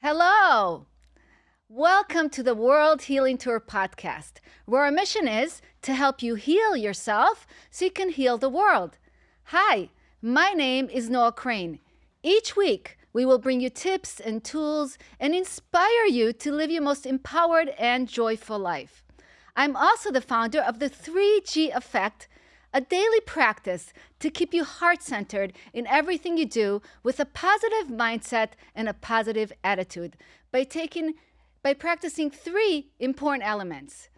Hello! Welcome to the World Healing Tour podcast, where our mission is to help you heal yourself so you can heal the world. Hi, my name is Noah Crane. Each week, we will bring you tips and tools and inspire you to live your most empowered and joyful life. I'm also the founder of the 3G Effect, a daily practice to keep you heart-centered in everything you do with a positive mindset and a positive attitude by practicing three important elements.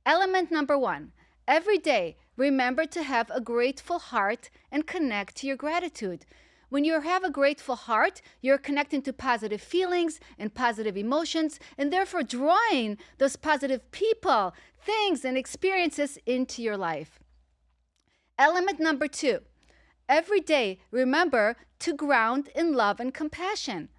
Element number one, every day, remember to have a grateful heart and connect to your gratitude. When you have a grateful heart, you're connecting to positive feelings and positive emotions, and therefore drawing those positive people, things, and experiences into your life. Element number two, every day remember to ground in love and compassion.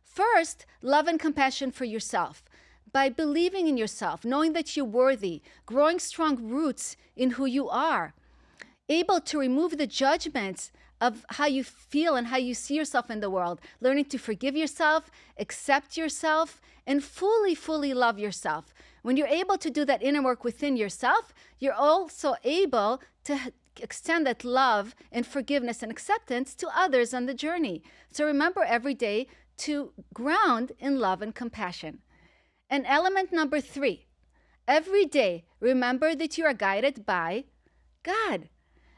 First, love and compassion for yourself by believing in yourself, knowing that you're worthy, growing strong roots in who you are, able to remove the judgments of how you feel and how you see yourself in the world, learning to forgive yourself, accept yourself, and fully love yourself. When you're able to do that inner work within yourself, you're also able to extend that love and forgiveness and acceptance to others on the journey. So remember every day to ground in love and compassion. And element number three, every day remember that you are guided by God.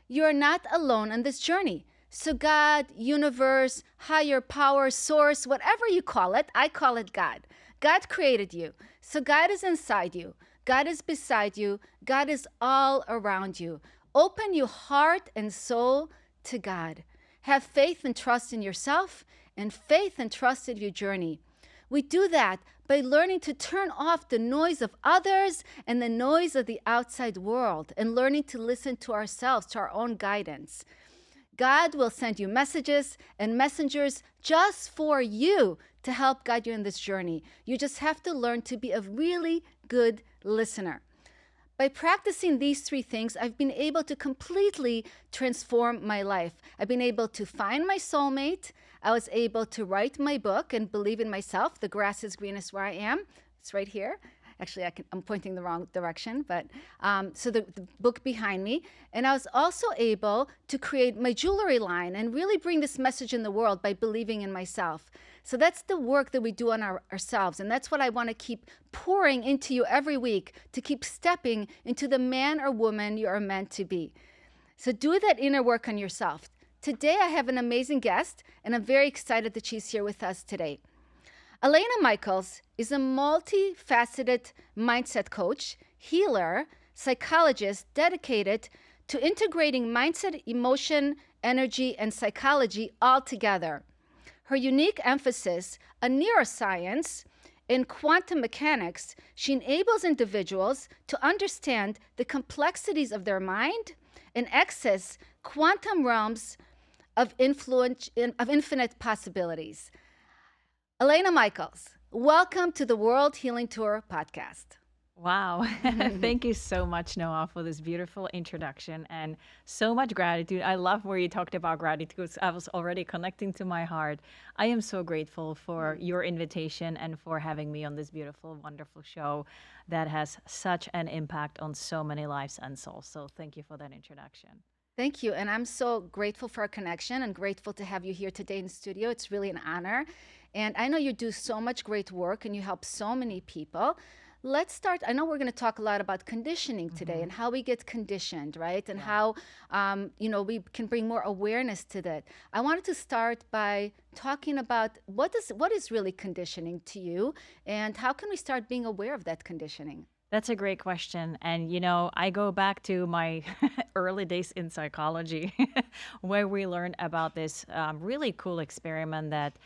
You are not alone on this journey. So God, universe, higher power, source, whatever you call it, I call it God. God created you. So God is inside you. God is beside you. God is all around you. Open your heart and soul to God. Have faith and trust in yourself and faith and trust in your journey. We do that by learning to turn off the noise of others and the noise of the outside world and learning to listen to ourselves, to our own guidance. God will send you messages and messengers just for you to help guide you in this journey. You just have to learn to be a really good listener. By practicing these three things, I've been able to completely transform my life. I've been able to find my soulmate. I was able to write my book and believe in myself. The grass is greenest where I am. It's right here. Actually, I'm pointing the wrong direction, but so the book behind me. And I was also able to create my jewelry line and really bring this message in the world by believing in myself. So that's the work that we do on ourselves. And that's what I want to keep pouring into you every week, to keep stepping into the man or woman you are meant to be. So do that inner work on yourself. Today, I have an amazing guest, and I'm very excited that she's here with us today. Alena Michaels is a multifaceted mindset coach, healer, psychologist dedicated to integrating mindset, emotion, energy, and psychology all together. Her unique emphasis on neuroscience and quantum mechanics, she enables individuals to understand the complexities of their mind and access quantum realms of infinite possibilities. Alena Michaels, welcome to the World Healing Tour podcast. Wow. Thank you so much, Noah, for this beautiful introduction and so much gratitude. I love where you talked about gratitude. I was already connecting to my heart. I am so grateful for your invitation and for having me on this beautiful, wonderful show that has such an impact on so many lives and souls. So thank you for that introduction. Thank you. And I'm so grateful for our connection and grateful to have you here today in the studio. It's really an honor. And I know you do so much great work and you help so many people. Let's start. I know we're going to talk a lot about conditioning today and how we get conditioned, right? And how, we can bring more awareness to that. I wanted to start by talking about what is really conditioning to you and how can we start being aware of that conditioning? That's a great question. And, I go back to my early days in psychology where we learned about this really cool experiment that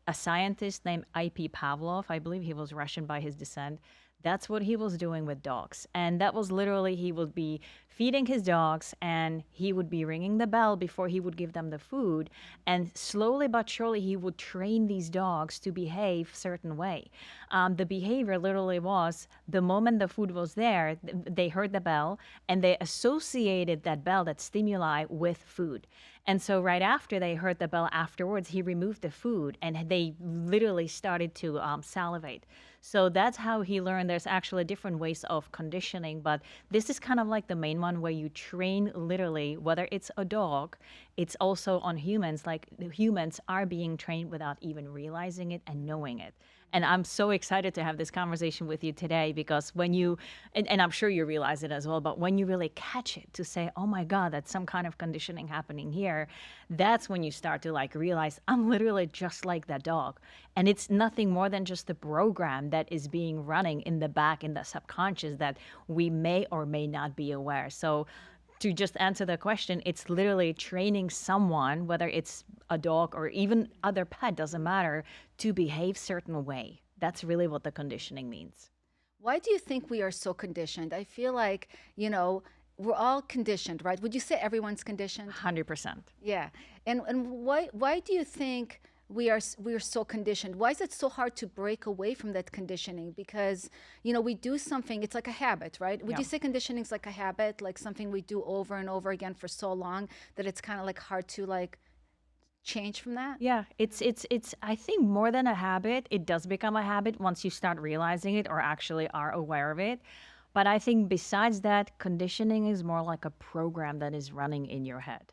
a scientist named I.P. Pavlov, I believe he was Russian by his descent, That's what he was doing with dogs. And that was literally, he would be feeding his dogs and he would be ringing the bell before he would give them the food. And slowly but surely, he would train these dogs to behave certain way. The behavior literally was the moment the food was there, they heard the bell and they associated that bell, that stimuli, with food. And so right after they heard the bell afterwards, he removed the food and they literally started to salivate. So that's how he learned. There's actually different ways of conditioning, but this is kind of like the main one where you train literally, whether it's a dog, it's also on humans, like the humans are being trained without even realizing it and knowing it. And I'm so excited to have this conversation with you today because when you, and I'm sure you realize it as well, but when you really catch it to say, oh my God, that's some kind of conditioning happening here, that's when you start to like realize I'm literally just like that dog. And it's nothing more than just the program that is being running in the back, in the subconscious that we may or may not be aware. So to just answer the question, it's literally training someone, whether it's a dog or even other pet, doesn't matter, to behave certain way. That's really what the conditioning means. Why do you think we are so conditioned? I feel like, we're all conditioned, right? Would you say everyone's conditioned? 100%. Yeah. And why do you think we are so conditioned? Why is it so hard to break away from that conditioning? Because, we do something, it's like a habit, right? Would Yeah. you say conditioning is like a habit, like something we do over and over again for so long that it's kind of like hard to like change from that? Yeah, it's I think more than a habit, it does become a habit once you start realizing it or actually are aware of it. But I think besides that, conditioning is more like a program that is running in your head.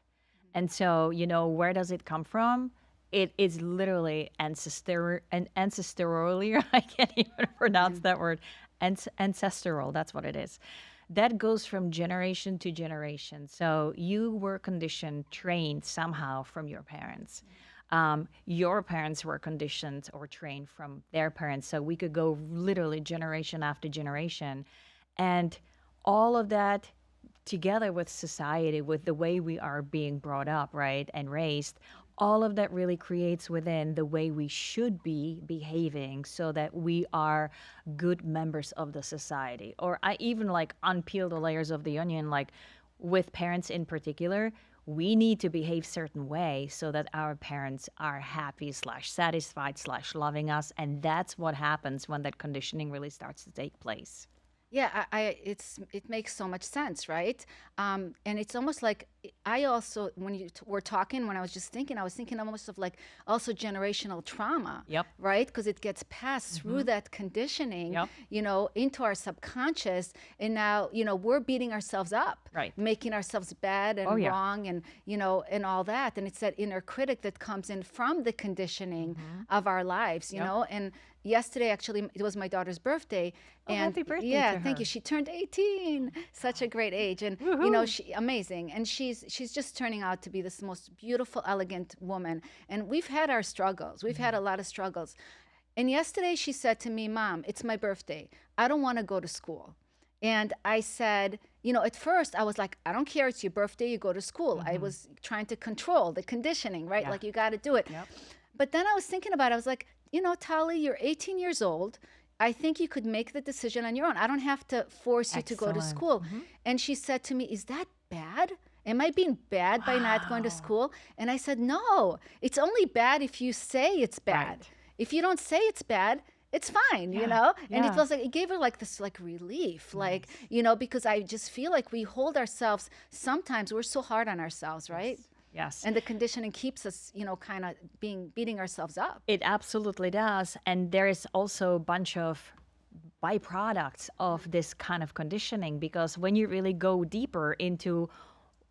And so, where does it come from? It is literally ancestrally, I can't even pronounce that word, ancestral, that's what it is. That goes from generation to generation. So you were conditioned, trained somehow from your parents. Your parents were conditioned or trained from their parents. So we could go literally generation after generation. And all of that together with society, with the way we are being brought up, right, and raised, all of that really creates within the way we should be behaving so that we are good members of the society. Or I even like unpeel the layers of the onion, like with parents in particular, we need to behave certain way so that our parents are happy slash satisfied slash loving us. And that's what happens when that conditioning really starts to take place. Yeah, it makes so much sense, right? And it's almost like I also, when you were talking, when I was just thinking, I was thinking almost of like also generational trauma, Yep. right? Because it gets passed through that conditioning, Yep. into our subconscious, and now we're beating ourselves up, Right. making ourselves bad Oh, and yeah. wrong, and and all that, and it's that inner critic that comes in from the conditioning of our lives, Yep. and yesterday actually it was my daughter's birthday. Oh, And happy birthday yeah, to thank her. you. She turned 18. Such a great age. And Woohoo. she amazing. And she's just turning out to be this most beautiful, elegant woman. And we've had our struggles. We've had a lot of struggles. And yesterday she said to me, "Mom, it's my birthday. I don't want to go to school." And I said, at first I was like, I don't care. It's your birthday. You go to school. I was trying to control the conditioning, right? Yeah. Like, you got to do it. Yep. But then I was thinking about it. I was like, Tali, you're 18 years old. I think you could make the decision on your own. I don't have to force you to go to Excellent. school. And she said to me, "Is that bad? Am I being bad by not going to Wow. school?" And I said, "No, it's only bad if you say it's bad. Right. If you don't say it's bad, it's fine, Yeah, And it yeah. was like, it gave her like this like relief, like, because I just feel like we hold ourselves, sometimes we're so hard on ourselves, right? Yes. And the conditioning keeps us, kind of beating ourselves up. It absolutely does. And there is also a bunch of byproducts of this kind of conditioning because when you really go deeper into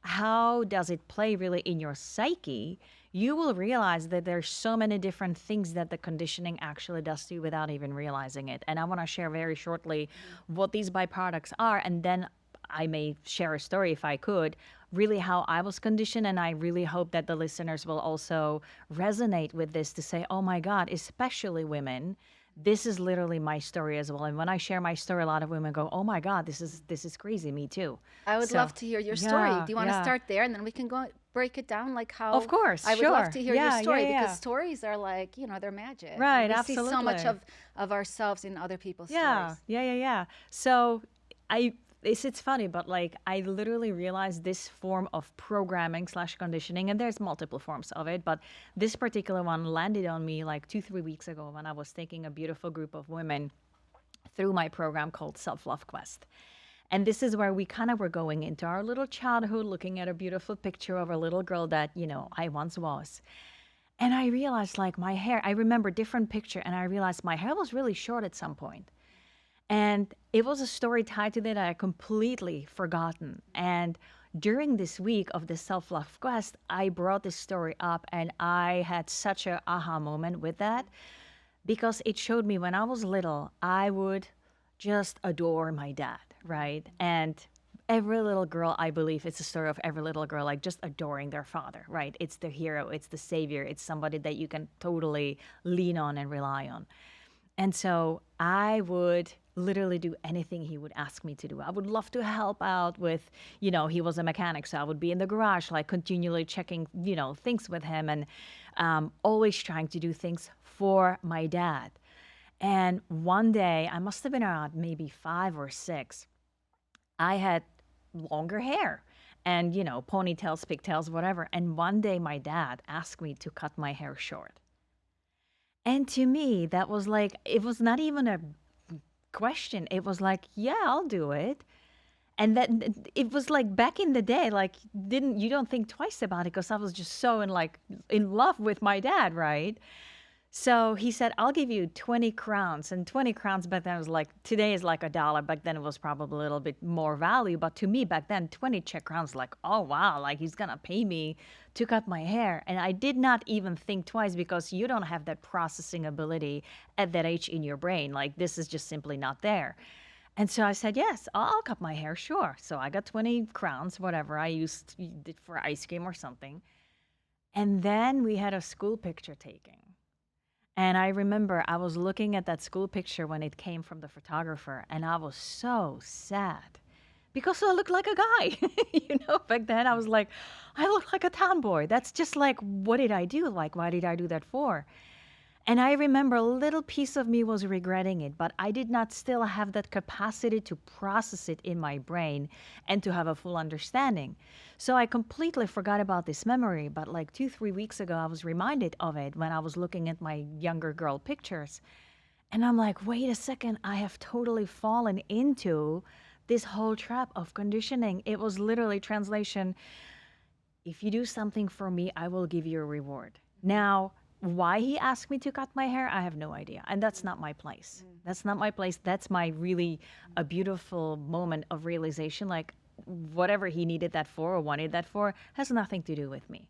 how does it play really in your psyche, you will realize that there's so many different things that the conditioning actually does to you without even realizing it. And I want to share very shortly what these byproducts are, and then I may share a story if I could, really how I was conditioned. And I really hope that the listeners will also resonate with this to say, oh my God, especially women, This is literally my story as well. And when I share my story, a lot of women go, "Oh my God, this is crazy. Me too." I would So love to hear your story. yeah, Do you want to yeah. start there, and then we can go break it down, like Of how course, I would love sure. to hear your Yeah, yeah, story because yeah. stories are like, they're magic, and Right, we see so much absolutely. of ourselves in other people's Yeah, stories. yeah, yeah, yeah. So I it's funny, but like I literally realized this form of programming slash conditioning, and there's multiple forms of it, but this particular one landed on me like 2, 3 weeks ago when I was taking a beautiful group of women through my program called Self Love Quest. And this is where we kind of were going into our little childhood, looking at a beautiful picture of a little girl that, I once was. And I realized like my hair, I remember different picture and I realized my hair was really short at some point. And it was a story tied to that I completely forgotten. And during this week of the self love quest, I brought this story up and I had such a aha moment with that because it showed me when I was little, I would just adore my dad, right? And every little girl, I believe it's a story of every little girl, like just adoring their father, right? It's the hero, it's the savior, it's somebody that you can totally lean on and rely on. And so I would literally do anything he would ask me to do. I would love to help out with, he was a mechanic, so I would be in the garage, like continually checking, things with him and always trying to do things for my dad. And one day, I must have been around maybe 5 or 6, I had longer hair and, ponytails, pigtails, whatever. And one day, my dad asked me to cut my hair short. And to me, that was like, it was not even a question. It was like, yeah, I'll do it. And that it was like back in the day, like didn't you don't think twice about it because I was just so in love with my dad, right? So he said, I'll give you 20 crowns. And 20 crowns back then was like, today is like $1. Back then it was probably a little bit more value. But to me back then, 20 Czech crowns, like, oh, wow, like he's going to pay me to cut my hair. And I did not even think twice because you don't have that processing ability at that age in your brain. Like this is just simply not there. And so I said, yes, I'll cut my hair, sure. So I got 20 crowns, whatever I used for ice cream or something. And then we had a school picture taking. And I remember I was looking at that school picture when it came from the photographer, and I was so sad because I looked like a guy. Back then I was like, I look like a town boy. That's just like, what did I do? Like, why did I do that for? And I remember a little piece of me was regretting it, but I did not still have that capacity to process it in my brain and to have a full understanding. So I completely forgot about this memory. But like 2, 3 weeks ago, I was reminded of it when I was looking at my younger girl pictures. And I'm like, wait a second, I have totally fallen into this whole trap of conditioning. It was literally translation, if you do something for me, I will give you a reward. Now, why he asked me to cut my hair, I have no idea. And that's not my place. That's not my place. That's my really a beautiful moment of realization. Like whatever he needed that for or wanted that for has nothing to do with me.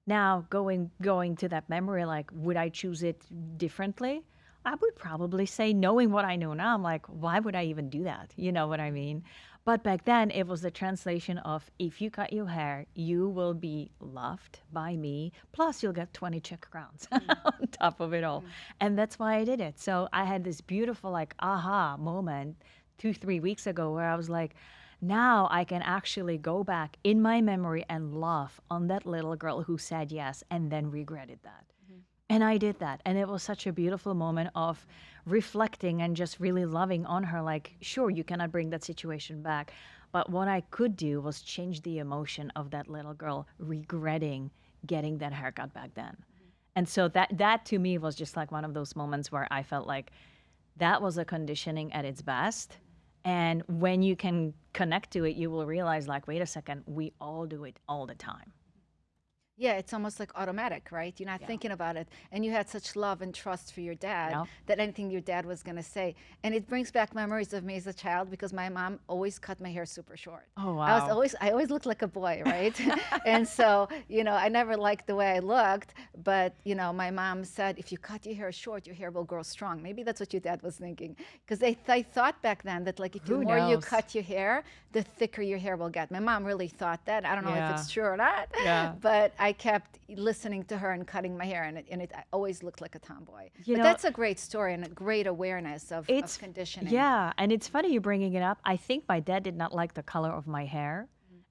Now, going to that memory, like, would I choose it differently? I would probably say, knowing what I know now, I'm like, why would I even do that? You know what I mean? But back then, it was the translation of if you cut your hair, you will be loved by me, plus you'll get 20 Czech crowns on top of it all. And that's why I did it. So I had this beautiful, like, aha moment 2, 3 weeks ago where I was like, now I can actually go back in my memory and laugh on that little girl who said yes and then regretted that. And I did that. And it was such a beautiful moment of reflecting and just really loving on her. Like, sure, you cannot bring that situation back. But what I could do was change the emotion of that little girl regretting getting that haircut back then. And so that to me was just like one of those moments where I felt like that was a conditioning at its best. And when you can connect to it, you will realize, like, wait a second, we all do it all the time. Yeah, it's almost like automatic, right? You're not Yeah. thinking about it. And you had such love and trust for your dad Yeah. that anything your dad was going to say. And it brings back memories of me as a child because my mom always cut my hair super short. Oh, I always looked like a boy, right? And so, I never liked the way I looked. But, my mom said, if you cut your hair short, your hair will grow strong. Maybe that's what your dad was thinking. Because they thought back then that, like, if the Who more you knows? cut your hair, the thicker your hair will get. My mom really thought that. I don't know if Yeah. it's true or not. Yeah. But I I kept listening to her and cutting my hair, and it always looked like a tomboy. You But know, that's a great story and a great awareness of it's conditioning. yeah, and it's funny you bringing it up. I think my dad did not like the color of my hair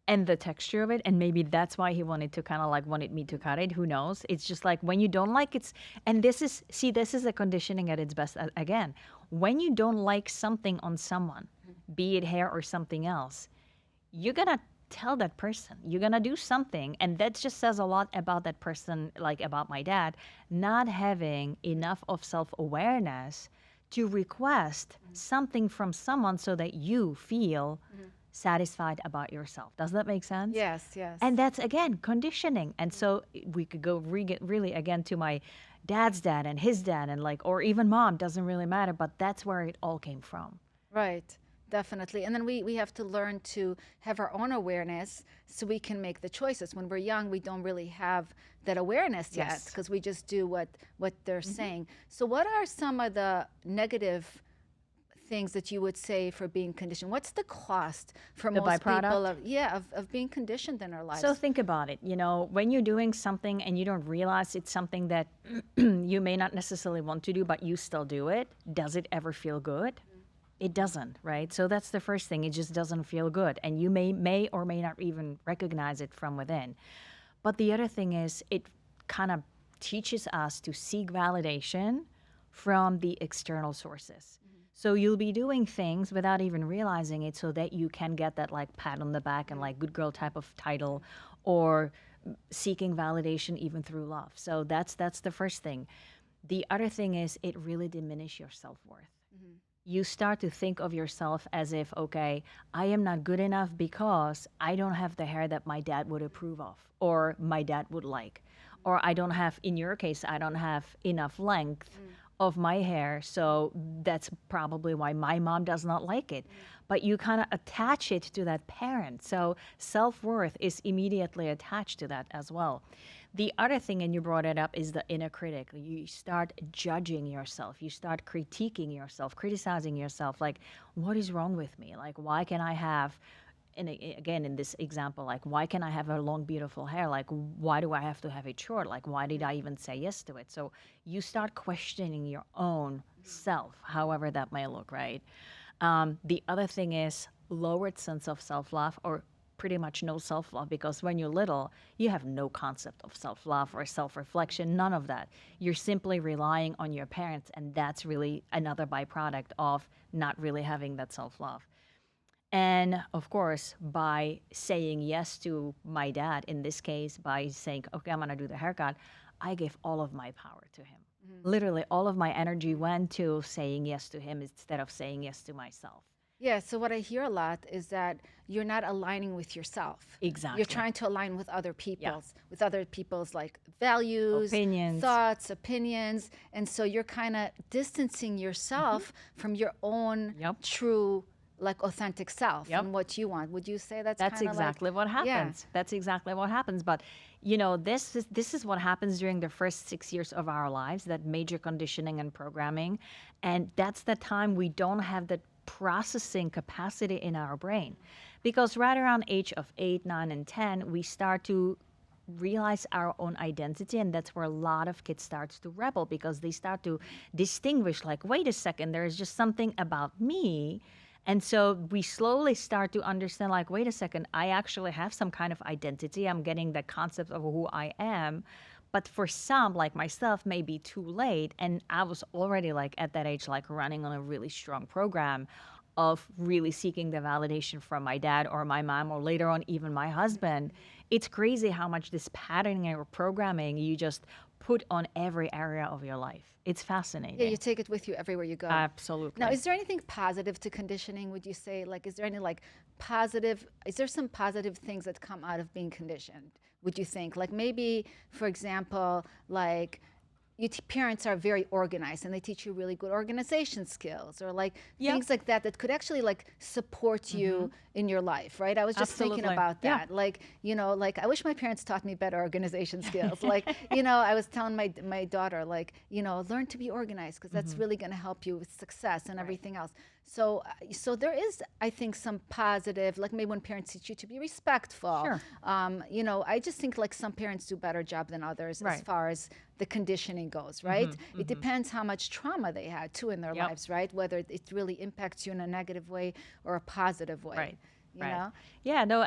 and the texture of it, and maybe that's why he wanted to kind of like wanted me to cut it. Who knows? It's just like when you don't like it's, and this is see, this is a conditioning at its best. Again, when you don't like something on someone, be it hair or something else, you're gonna tell that person, you're gonna do something, and that just says a lot about that person, like about my dad not having enough of self-awareness to request something from someone so that you feel satisfied about yourself. Does that make sense? Yes, yes. And that's again conditioning. And so we could go really again to my dad's dad and his dad and like, or even mom, doesn't really matter, but that's where it all came from. Right, definitely. And then we have to learn to have our own awareness so we can make the choices. When we're young, we don't really have that awareness yet Yes. because we just do what they're saying. So what are some of the negative things that you would say for being conditioned? What's the cost for The most people byproduct? of being conditioned in our lives? So think about it. You know, when you're doing something and you don't realize it's something that you may not necessarily want to do, but you still do it, does it ever feel good? It doesn't, right? So that's the first thing. It just doesn't feel good. And you may or may not even recognize it from within. But the other thing is it kind of teaches us to seek validation from the external sources. So you'll be doing things without even realizing it so that you can get that like pat on the back and like good girl type of title, or seeking validation even through love. So that's the first thing. The other thing is it really diminishes your self-worth. You start to think of yourself as if, okay, I am not good enough because I don't have the hair that my dad would approve of or my dad would like. Or I don't have, in your case, I don't have enough length of my hair. So that's probably why my mom does not like it. But you kind of attach it to that parent. So self-worth is immediately attached to that as well. The other thing, and you brought it up, is the inner critic. You start judging yourself. You start critiquing yourself, criticizing yourself. Like, what is wrong with me? Like, why can I have, and again, in this example, like, why can I have a long, beautiful hair? Like, why do I have to have it short? Like, why did I even say yes to it? So you start questioning your own self, however that may look, right? The other thing is lowered sense of self-love, or pretty much no self-love, because when you're little, you have no concept of self-love or self-reflection, none of that. You're simply relying on your parents, and that's really another byproduct of not really having that self-love. And of course, by saying yes to my dad, in this case, by saying, okay, I'm gonna do the haircut, I gave all of my power to him. Literally, all of my energy went to saying yes to him instead of saying yes to myself. Yeah, so what I hear a lot is that you're not aligning with yourself. Exactly. You're trying to align with other people's like values, Opinions. thoughts, opinions, and so you're kind of distancing yourself from your own Yep. true, like authentic self Yep. and what you want. Would you say that's That's kinda exactly what Yeah. happens. That's exactly what happens. But you know, this is what happens during the first 6 years of our lives, that major conditioning and programming. And that's the time we don't have the processing capacity in our brain. Because right around age of 8, 9, and 10, we start to realize our own identity, and that's where a lot of kids starts to rebel, because they start to distinguish, like, wait a second, there is just something about me. And so we slowly start to understand, like, wait a second, I actually have some kind of identity. I'm getting the concept of who I am. But for some, like myself, may be too late. And I was already like at that age, like running on a really strong program of really seeking the validation from my dad or my mom, or later on even my husband. It's crazy how much this patterning or programming you just put on every area of your life. It's fascinating. Yeah, you take it with you everywhere you go. Absolutely. Now, is there anything positive to conditioning, would you say? Like, is there any like positive, is there some positive things that come out of being conditioned, would you think? Like maybe, for example, like parents are very organized and they teach you really good organization skills, or like Yep. things like that that could actually like support you in your life, right? I was just thinking Absolutely. about Yeah. that. Like, you know, like I wish my parents taught me better organization skills. Like, you know, I was telling my daughter, like, you know, learn to be organized because that's really going to help you with success and everything else. So there is, I think, some positive, like maybe when parents teach you to be respectful. Sure. I just think like some parents do better job than others as Right. far as the conditioning goes, right? Mm-hmm. It Mm-hmm. depends how much trauma they had too in their Yep. lives, right? Whether it really impacts you in a negative way or a positive way, Right. you Right. know? Yeah, no,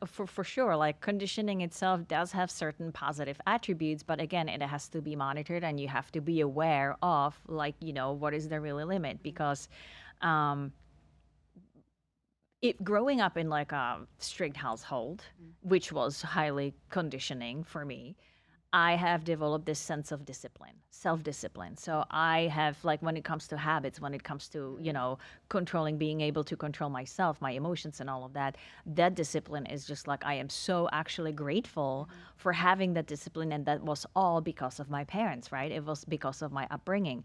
for sure. Like conditioning itself does have certain positive attributes, but again, it has to be monitored and you have to be aware of, like, what is the real limit? Because um, growing up in like a strict household, which was highly conditioning for me, I have developed this sense of discipline, self discipline. So I have, like, when it comes to habits, when it comes to, controlling, being able to control myself, my emotions, and all of that, that discipline is just like, I am so actually grateful for having that discipline. And that was all because of my parents, right? It was because of my upbringing.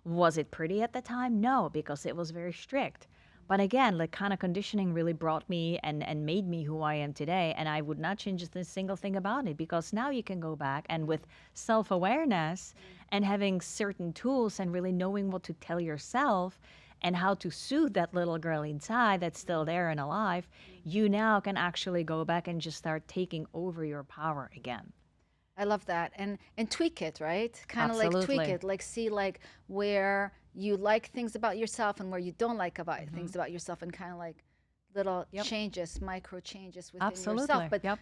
Was it pretty at the time? No, because it was very strict. But again, like kind of conditioning really brought me and made me who I am today. And I would not change a single thing about it because now you can go back and with self awareness and having certain tools and really knowing what to tell yourself and how to soothe that little girl inside that's still there and alive, you now can actually go back and just start taking over your power again. I love that. And tweak it, right? Kind of like tweak Absolutely. it, like see like where you like things about yourself and where you don't like about Hmm. things about yourself, and kind of like little Yep. changes, micro changes within yourself. Absolutely. But Yep.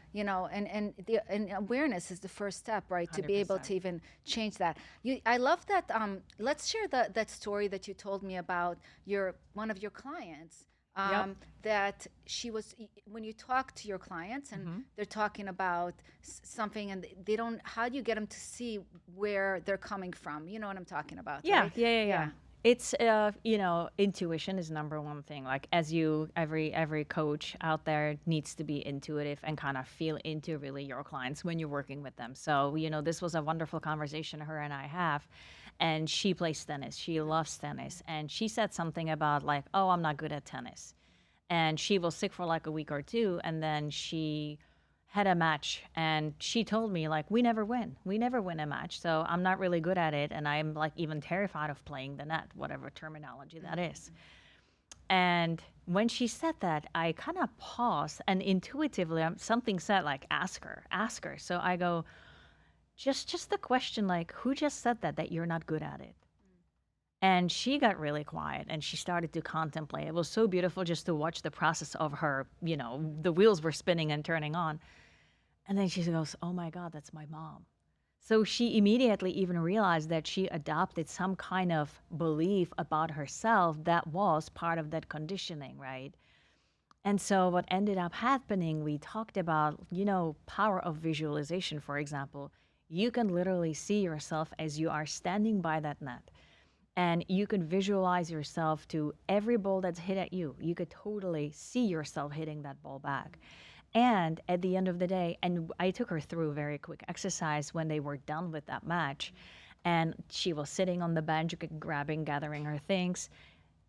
and awareness is the first step, right? To be able 100%. to even change that. I love that. Let's share that story that you told me about your one of your clients. Yep. That she was when you talk to your clients and Hmm. they're talking about something and they don't, how do you get them to see where they're coming from? You know what I'm talking about, Yeah, right? yeah, yeah, yeah. Yeah. It's intuition is number one thing. Like as you every coach out there needs to be intuitive and kind of feel into really your clients when you're working with them. So, this was a wonderful conversation her and I have. And she plays tennis. She loves tennis. And she said something about like, "Oh, I'm not good at tennis." And she was sick for like a week or two and then she had a match and she told me like we never win a match, so I'm not really good at it and I'm like even terrified of playing the net, whatever terminology that is. And when she said that, I kind of paused and intuitively something said like ask her. So I go, just the question, like, who just said that you're not good at it? And she got really quiet and she started to contemplate. It was so beautiful just to watch the process of her, the wheels were spinning and turning on. And then she goes, "Oh my God, that's my mom." So she immediately even realized that she adopted some kind of belief about herself that was part of that conditioning, right? And so what ended up happening, we talked about, power of visualization, for example. You can literally see yourself as you are standing by that net and you could visualize yourself to every ball that's hit at you. You could totally see yourself hitting that ball back. And at the end of the day, and I took her through a very quick exercise when they were done with that match. And she was sitting on the bench, gathering her things,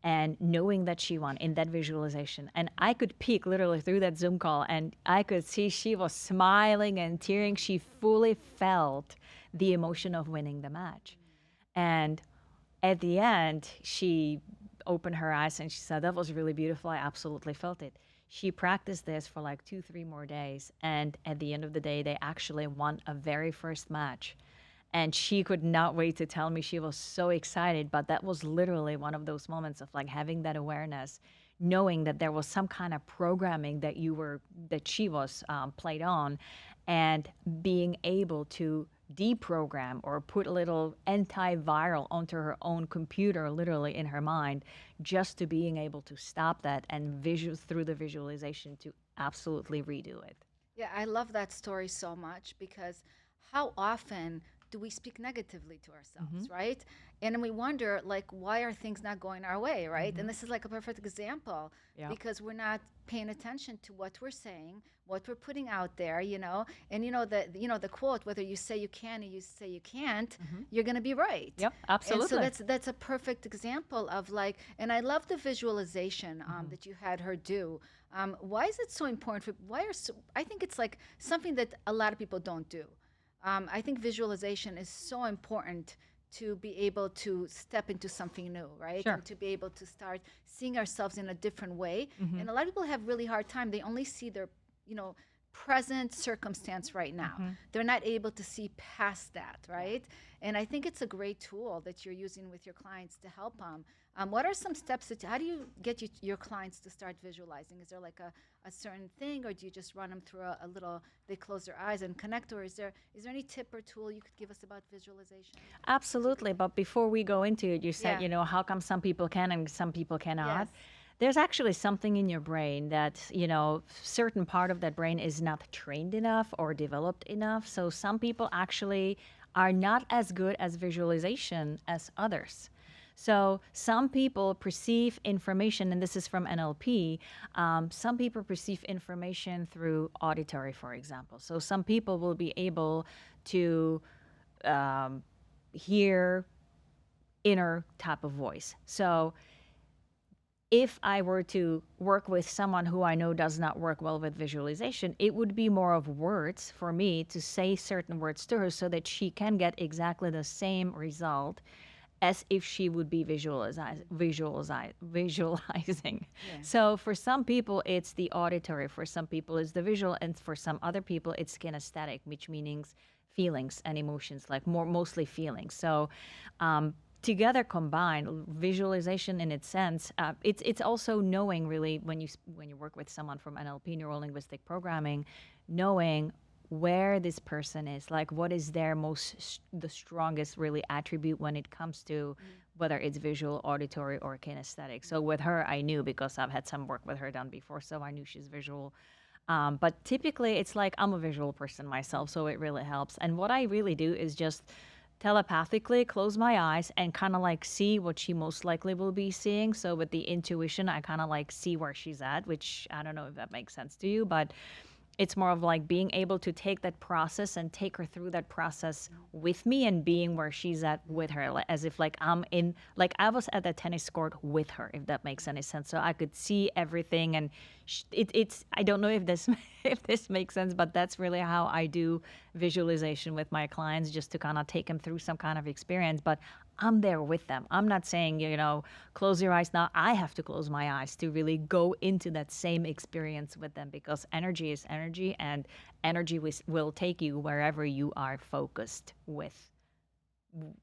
and knowing that she won in that visualization. And I could peek literally through that Zoom call, and I could see she was smiling and tearing. She fully felt the emotion of winning the match. And at the end, she opened her eyes and she said, "That was really beautiful. I absolutely felt it." She practiced this for like 2, 3 more days. And at the end of the day, they actually won a very first match. And she could not wait to tell me. She was so excited. But that was literally one of those moments of like having that awareness, knowing that there was some kind of programming that she was played on, and being able to deprogram or put a little antiviral onto her own computer, literally in her mind, just to being able to stop that and visual through the visualization to absolutely redo it. Yeah, I love that story so much because how often do we speak negatively to Mm-hmm. ourselves, right? And then we wonder, like, why are things not going our way, right? Mm-hmm. And this is like a perfect example Yeah. because we're not paying attention to what we're saying, what we're putting out there, And the quote, whether you say you can or you say you can't, Mm-hmm. you're going to be right. Yep. And so Absolutely. that's a perfect example of like, and I love the visualization Mm-hmm. that you had her do. Why is it so important for why are so, I think it's like something that a lot of people don't do. I think visualization is so important to be able to step into something new, right? Sure. And to be able to start seeing ourselves in a different way. Mm-hmm. And a lot of people have really hard time. They only see their, you know, present circumstance right now. Mm-hmm. They're not able to see past that, right? And I think it's a great tool that you're using with your clients to help them. What are some steps that, how do you get your clients to start visualizing? Is there like a certain thing, or do you just run them through a little, they close their eyes and connect, or is there any tip or tool you could give us about visualization? Absolutely. But before we go into it, you said, Yeah. how come some people can and some people cannot? Yes. There's actually something in your brain that, certain part of that brain is not trained enough or developed enough. So some people actually are not as good as visualization as others. So some people perceive information, and this is from NLP, some people perceive information through auditory, for example. So some people will be able to hear inner type of voice. So if I were to work with someone who I know does not work well with visualization, it would be more of words for me to say certain words to her so that she can get exactly the same result as if she would be visualizing. Yeah. So for some people, it's the auditory. For some people, it's the visual. And for some other people, it's kinesthetic, which means feelings and emotions, like mostly feelings. So together combined, visualization in its sense, it's also knowing really when you work with someone from NLP, neuro linguistic programming, knowing where this person is, like what is their the strongest really attribute when it comes to whether it's visual, auditory, or kinesthetic. So with her, I knew because I've had some work with her done before, so I knew she's visual. But typically, it's like I'm a visual person myself, so it really helps. And what I really do is just telepathically close my eyes and kind of like see what she most likely will be seeing. So with the intuition, I kind of like see where she's at, which I don't know if that makes sense to you, but it's more of like being able to take that process and take her through that process with me and being where she's at with her, as if like I was at the tennis court with her, if that makes any sense. So I could see everything, and it's I don't know if this if this makes sense, but that's really how I do visualization with my clients, just to kind of take them through some kind of experience. But I'm there with them. I'm not saying, close your eyes now. I have to close my eyes to really go into that same experience with them, because energy is energy, and energy will take you wherever you are focused with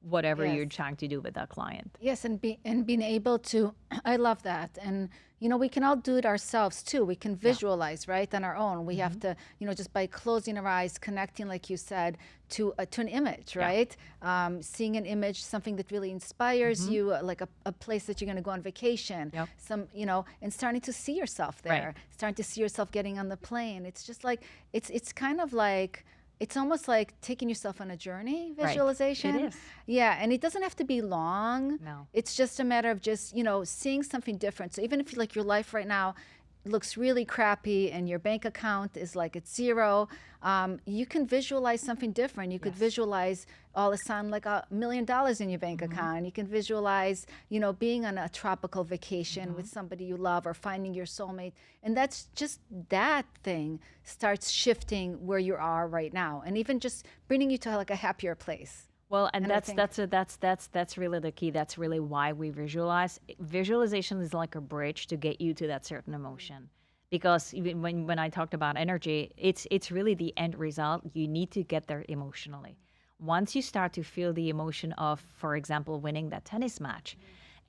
whatever you're Yes. trying to do with that client. Yes, and being able to, I love that. And we can all do it ourselves too. We can visualize, right, on our own. We have to, just by closing our eyes, connecting, like you said, to an image, right? Seeing an image, something that really inspires you, like a place that you're going to go on vacation. Yep. And starting to see yourself there, starting to see yourself getting on the plane. It's just like it's kind of like. It's almost like taking yourself on a journey, visualization. It is. Yeah, and it doesn't have to be long. No. It's just a matter of just, seeing something different. So even if like your life right now looks really crappy and your bank account is like it's zero, you can visualize something different. You could visualize all of a sudden like $1 million in your bank account. You can visualize, being on a tropical vacation with somebody you love, or finding your soulmate. And that's just, that thing starts shifting where you are right now, and even just bringing you to like a happier place. Well, and And I that's really the key. That's really why we visualize. Visualization is like a bridge to get you to that certain emotion. Because even when I talked about energy, it's really the end result. You need to get there emotionally. Once you start to feel the emotion of, for example, winning that tennis match,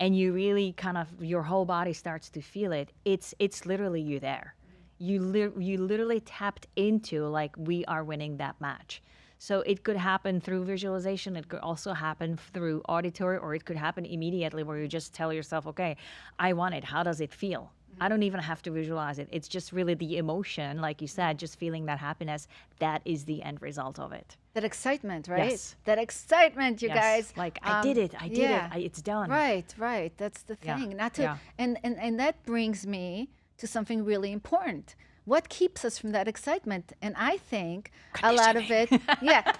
and you really kind of, your whole body starts to feel it, it's literally you there. You literally tapped into like, we are winning that match. So it could happen through visualization. It could also happen through auditory, or it could happen immediately where you just tell yourself, okay, I want it. How does it feel? I don't even have to visualize it. It's just really the emotion, like you said, just feeling that happiness. That is the end result of it. That excitement, right? Yes. That excitement, you Yes. guys. Like, I did it. It's done. Right. That's the Yeah, thing. Not to, yeah. and that brings me to something really important. What keeps us from that excitement? And I think a lot of it,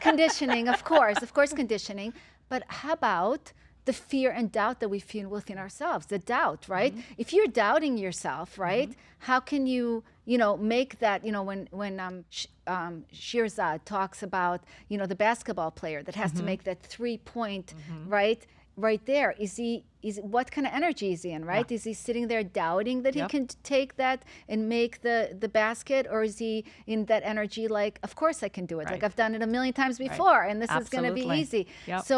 conditioning, of course, conditioning. But how about the fear and doubt that we feel within ourselves, the doubt, right? If you're doubting yourself, right, how can you, make that, Shirzad talks about, the basketball player that has to make that 3-point, right? Right there, what kind of energy is he in, right? Yeah. Is he sitting there doubting that he Yep. can take that and make the basket, or is he in that energy like, of course I can do it, like Right. I've done it a million times before, and this is going to be Absolutely. easy. Yep. So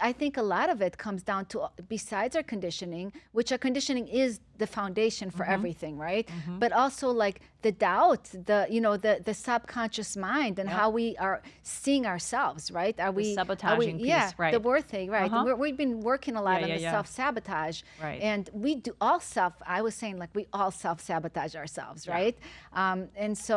I think a lot of it comes down to, besides our conditioning, which our conditioning is the foundation for everything, right? But also like the doubt, the subconscious mind, and how we are seeing ourselves, right? Are we sabotaging piece, yeah, right. the worth thing, right? And we've been working a lot on the yeah. self-sabotage, Right. and we do I was saying, like, we all self-sabotage ourselves, right? And so,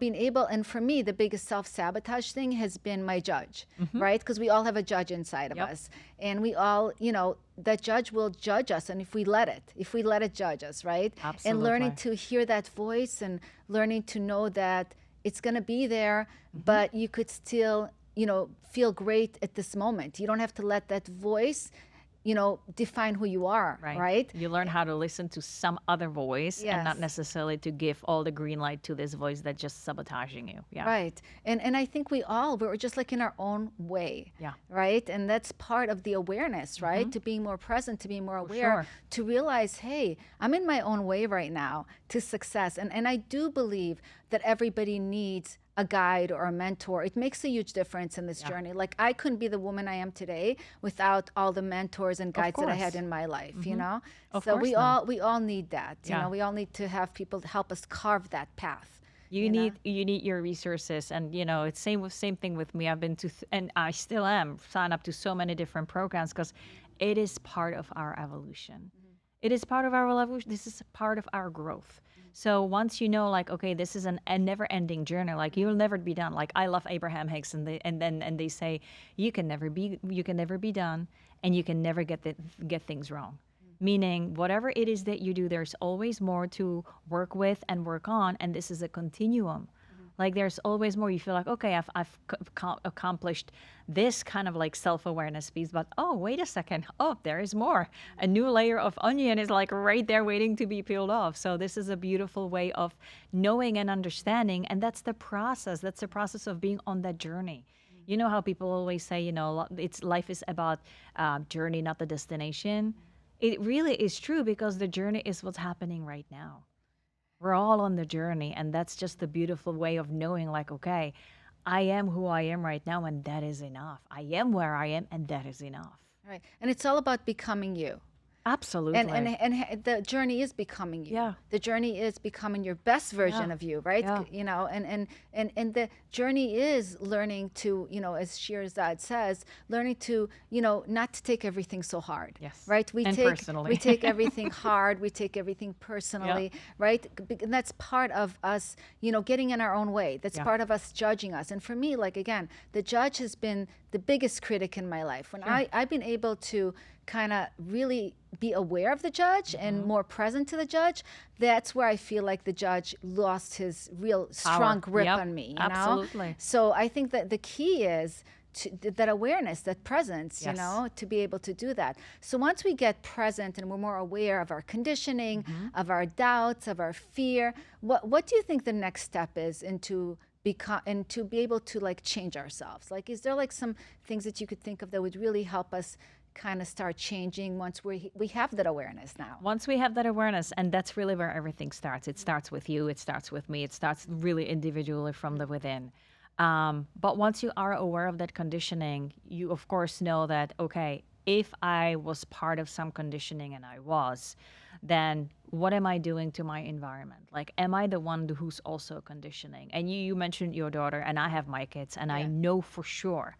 being able, and for me, the biggest self-sabotage thing has been my judge, right? Because we all have a judge inside of us, and we all, that judge will judge us, and if we let it judge us, right? And learning Absolutely. to hear that voice, and learning to know that it's going to be there, but you could still, feel great at this moment. You don't have to let that voice, define who you are, right? You learn how to listen to some other voice and not Yes. necessarily to give all the green light to this voice that's just sabotaging you. Yeah. Right. And I think we're just like in our own way. Yeah. Right. And that's part of the awareness, right? To being more present, to be more aware, sure. to realize, hey, I'm in my own way right now to success. And I do believe that everybody needs a guide or a mentor. It makes a huge difference in this journey. Like, I couldn't be the woman I am today without all the mentors and guides that I had course. in my life, Of so course we not. all need that. Yeah. We all need to have people to help us carve that path. You need your resources, and it's same thing with me. I've been to and I still am sign up to so many different programs because it is part of our evolution. It is part of our evolution. This is part of our growth. So once like, okay, this is a never-ending journey. Like, you'll never be done. Like, I love Abraham Hicks, and they say you can never be done, and you can never get things wrong. Meaning, whatever it is that you do, there's always more to work with and work on, and this is a continuum. Like, there's always more. You feel like, okay, I've accomplished this kind of like self-awareness piece, but oh, wait a second. Oh, there is more. A new layer of onion is like right there waiting to be peeled off. So this is a beautiful way of knowing and understanding, and that's the process. That's the process of being on that journey. You know how people always say, it's life is about journey, not the destination. It really is true, because the journey is what's happening right now. We're all on the journey, and that's just the beautiful way of knowing, like, okay, I am who I am right now, and that is enough. I am where I am, and that is enough. Right. And it's all about becoming you. Absolutely. And the journey is becoming you. Yeah. The journey is becoming your best version of you, right? Yeah. And the journey is learning to, as Shirzad says, learning to, not to take everything so hard. Yes. Right? And personally. We take everything hard, we take everything personally, right? And that's part of us, getting in our own way. That's part of us judging us. And for me, like, again, the judge has been the biggest critic in my life. When I've been able to kind of really be aware of the judge and more present to the judge, that's where I feel like the judge lost his real strong grip on me. Absolutely. So I think that the key is that awareness, that presence, to be able to do that. So once we get present and we're more aware of our conditioning, of our doubts, of our fear, what do you think the next step is into and to be able to, like, change ourselves? Like, is there like some things that you could think of that would really help us kind of start changing once we have that awareness now? Once we have that awareness, and that's really where everything starts. It starts with you, it starts with me, it starts really individually from the within. But once you are aware of that conditioning, you of course know that, okay, if I was part of some conditioning, and I was, then what am I doing to my environment? Like, am I the one who's also conditioning? And you mentioned your daughter, and I have my kids, and I know for sure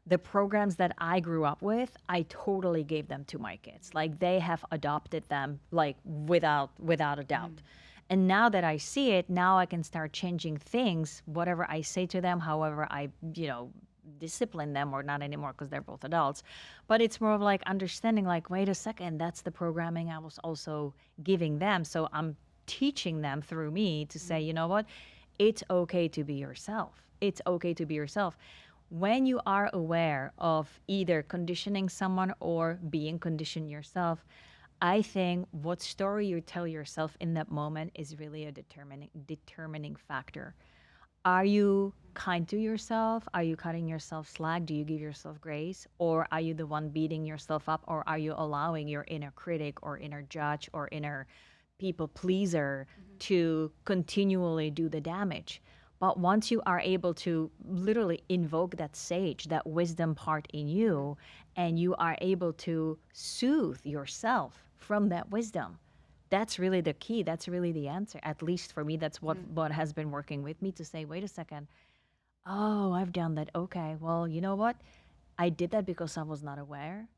the programs that I grew up with, I totally gave them to my kids. Like, they have adopted them, like, without a doubt. And now that I see it, now I can start changing things, whatever I say to them, however I, discipline them, or not anymore because they're both adults. But it's more of like understanding, like, wait a second, that's the programming I was also giving them. So I'm teaching them through me to say, you know what, it's okay to be yourself. It's okay to be yourself. when you are aware of either conditioning someone or being conditioned yourself, I think what story you tell yourself in that moment is really a determining factor. Are you kind to yourself? Are you cutting yourself slack? Do you give yourself grace? Or are you the one beating yourself up? Or are you allowing your inner critic or inner judge or inner people pleaser to continually do the damage? But once you are able to literally invoke that sage, that wisdom part in you, and you are able to soothe yourself from that wisdom, that's really the key. That's really the answer. At least for me, that's what has been working with me to say, wait a second. Oh, I've done that. Okay. Well, you know what? I did that because I was not aware.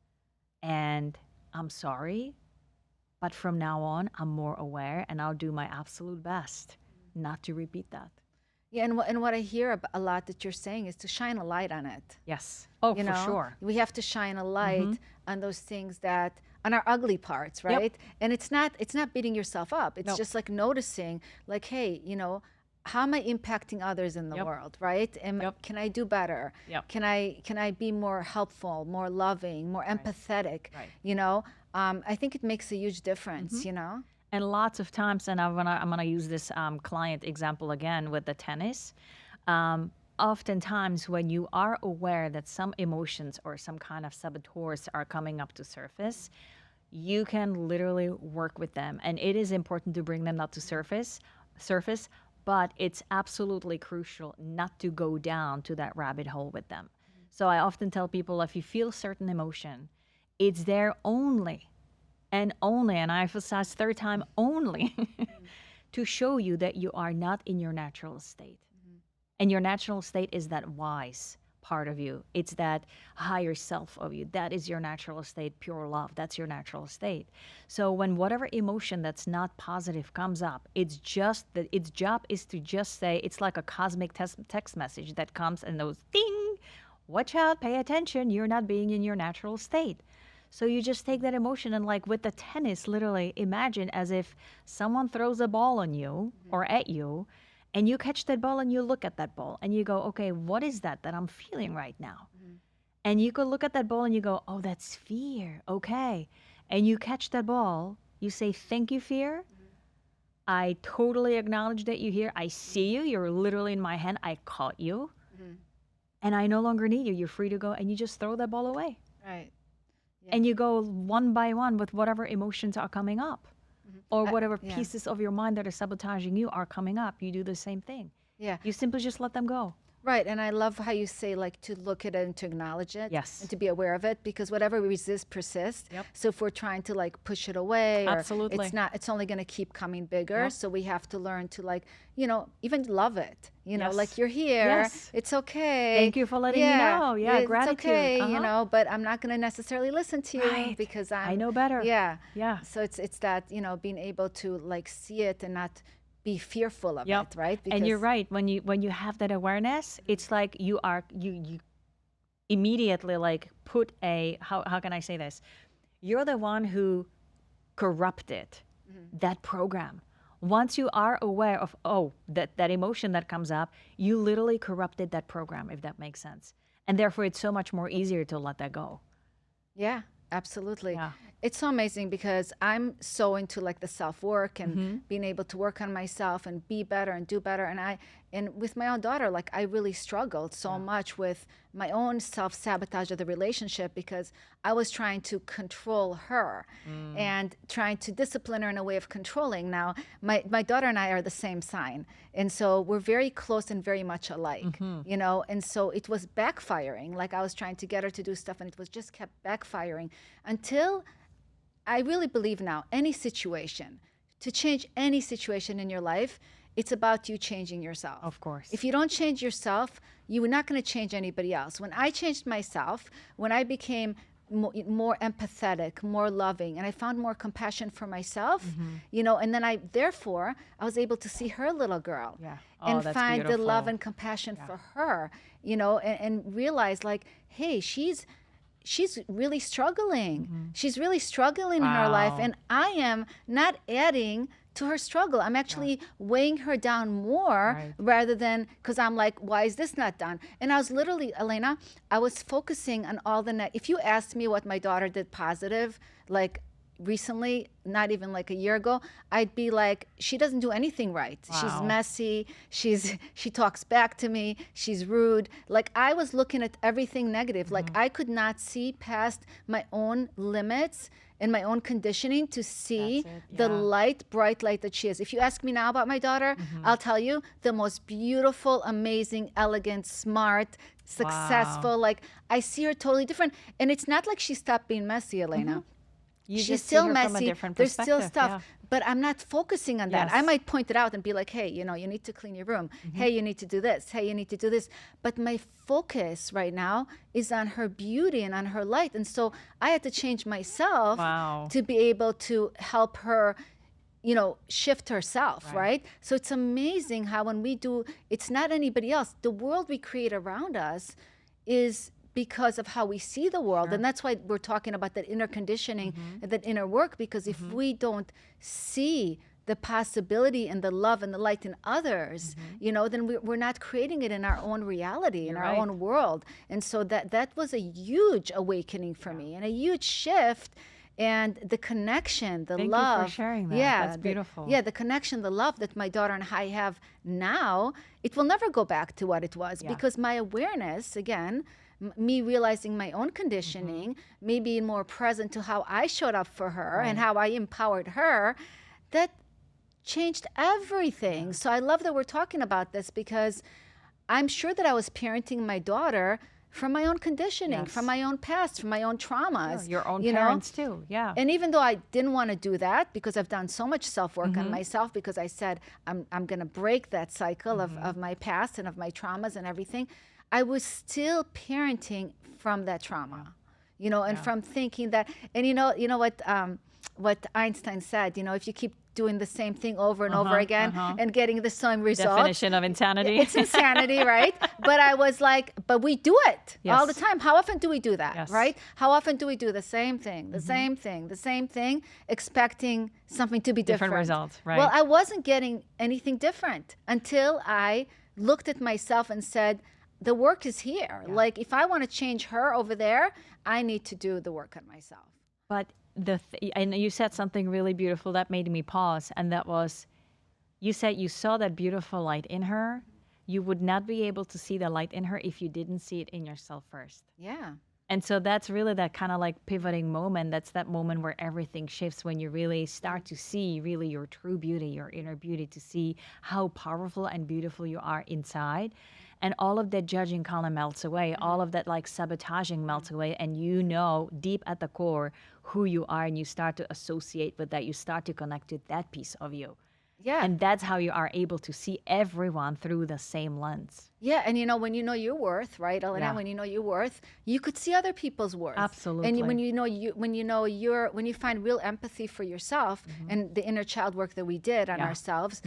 And I'm sorry. But from now on, I'm more aware and I'll do my absolute best not to repeat that. Yeah, and what I hear a lot that you're saying is to shine a light on it. Yes. Oh, You for know, sure. we have to shine a light on those things that on our ugly parts, Yep. right? And it's not beating yourself up. It's Nope. just like noticing, like, hey, how am I impacting others in the Yep. world, right? Yep. Can I do better? Yep. Can I be more helpful, more loving, more empathetic? Right. I think it makes a huge difference. You know. And lots of times, and I'm gonna use this client example again with the tennis. Oftentimes, when you are aware that some emotions or some kind of saboteurs are coming up to surface, you can literally work with them, and it is important to bring them up to surface. But it's absolutely crucial not to go down to that rabbit hole with them. So I often tell people, if you feel certain emotion, it's there only and only, and I emphasize third time only, to show you that you are not in your natural state. And your natural state is that wise part of you. It's that higher self of you. That is your natural state, pure love. That's your natural state. So when whatever emotion that's not positive comes up, it's just that its job is to just say, it's like a cosmic text message that comes and goes, ding, watch out, pay attention. You're not being in your natural state. So you just take that emotion and, like with the tennis, literally imagine as if someone throws a ball on you or at you, and you catch that ball and you look at that ball and you go, okay, what is that I'm feeling right now? And you could look at that ball and you go, oh, that's fear. Okay. And you catch that ball, you say, thank you, fear. I totally acknowledge that you're here. I see you. You're literally in my hand. I caught you. And I no longer need you. You're free to go. And you just throw that ball away. Right. And you go one by one with whatever emotions are coming up. Or whatever yeah. pieces of your mind that are sabotaging you are coming up. You do the same thing. Yeah. You simply just let them go. Right, and I love how you say, like, to look at it and to acknowledge it. Yes. And to be aware of it, because whatever we resist persists. Yep. So if we're trying to, like, push it away, or Absolutely. it's only going to keep coming bigger. Yep. So we have to learn to, like, even love it. Yes. Like, you're here. Yes. It's okay. Thank you for letting me know. Yeah, it's gratitude. okay, but I'm not going to necessarily listen to you Right. because I know better. Yeah. Yeah. So it's that, being able to, like, see it and not be fearful of Yep. it, right? And you're right. When you have that awareness, it's like you immediately, like, put how can I say this? You're the one who corrupted that program. Once you are aware of that emotion that comes up, you literally corrupted that program, if that makes sense. And therefore it's so much more easier to let that go. Yeah, absolutely. Yeah. It's so amazing because I'm so into, like, the self-work and being able to work on myself and be better and do better. And with my own daughter, like, I really struggled so much with my own self-sabotage of the relationship because I was trying to control her and trying to discipline her in a way of controlling. Now, my daughter and I are the same sign. And so we're very close and very much alike, and so it was backfiring. Like, I was trying to get her to do stuff and it was just kept backfiring until I really believe now to change any situation in your life, it's about you changing yourself. Of course. If you don't change yourself, you're not going to change anybody else. When I changed myself, when I became more empathetic, more loving, and I found more compassion for myself, and then I was able to see her little girl and that's find the beautiful. love and compassion for her, and realize, like, hey, she's really struggling. She's really struggling in her life, Wow. and I am not adding to her struggle. I'm actually weighing her down more Right. rather than, because I'm like, why is this not done? And I was literally, Alena, I was focusing on all the if you asked me what my daughter did positive, like recently, not even like a year ago, I'd be like, she doesn't do anything right. She's Wow. messy. She talks back to me. She's rude. Like I was looking at everything negative. Like I could not see past my own limits and my own conditioning to see That's it, the yeah. light, bright light that she is. If you ask me now about my daughter, I'll tell you the most beautiful, amazing, elegant, smart, successful. Like I see her totally different. And it's not like she stopped being messy, Elena. You She's just see still her from a messy. different There's still perspective, stuff, yeah. but I'm not focusing on that. I Yes. might point it out and be like, hey, you need to clean your room. Hey, you need to do this. Hey, you need to do this. But my focus right now is on her beauty and on her light. And so I had to change myself Wow. to be able to help her shift herself, right? So it's amazing how when we do, it's not anybody else. The world we create around us is because of how we see the world. And that's why we're talking about that inner conditioning and that inner work, because if we don't see the possibility and the love and the light in others, then we're not creating it in our own reality, in our own world. And so that was a huge awakening for me and a huge shift. And the connection, the Thank love. you for sharing that. Yeah, That's beautiful. The connection, the love that my daughter and I have now, it will never go back to what it was because my awareness, again, me realizing my own conditioning, me being more present to how I showed up for her and how I empowered her, that changed everything. So I love that we're talking about this because I'm sure that I was parenting my daughter from my own conditioning, from my own past, from my own traumas. Your own parents too, yeah. And even though I didn't want to do that because I've done so much self-work on myself, because I said I'm going to break that cycle of my past and of my traumas and everything, I was still parenting from that trauma, and from thinking that, and you know what Einstein said, if you keep doing the same thing over and over again and getting the same results. Definition of insanity. It's insanity, right? But I was like, but we do it all the time. How often do we do that, right? How often do we do the same thing, the same thing, the same thing, expecting something to be different? Different results, right? Well, I wasn't getting anything different until I looked at myself and said, the work is here. Like, if I want to change her over there, I need to do the work on myself. But and you said something really beautiful that made me pause, and that was, you said you saw that beautiful light in her. You would not be able to see the light in her if you didn't see it in yourself first. Yeah. And so that's really that kind of like pivoting moment. That's that moment where everything shifts, when you really start to see really your true beauty, your inner beauty, to see how powerful and beautiful you are inside. And all of that judging kind of melts away. All of that like sabotaging melts away. And deep at the core who you are, and you start to associate with that. You start to connect with that piece of you. Yeah. And that's how you are able to see everyone through the same lens. Yeah, and when you know your worth, right, Alena? Yeah. When you know your worth, you could see other people's worth. Absolutely. And when you find real empathy for yourself and the inner child work that we did on ourselves,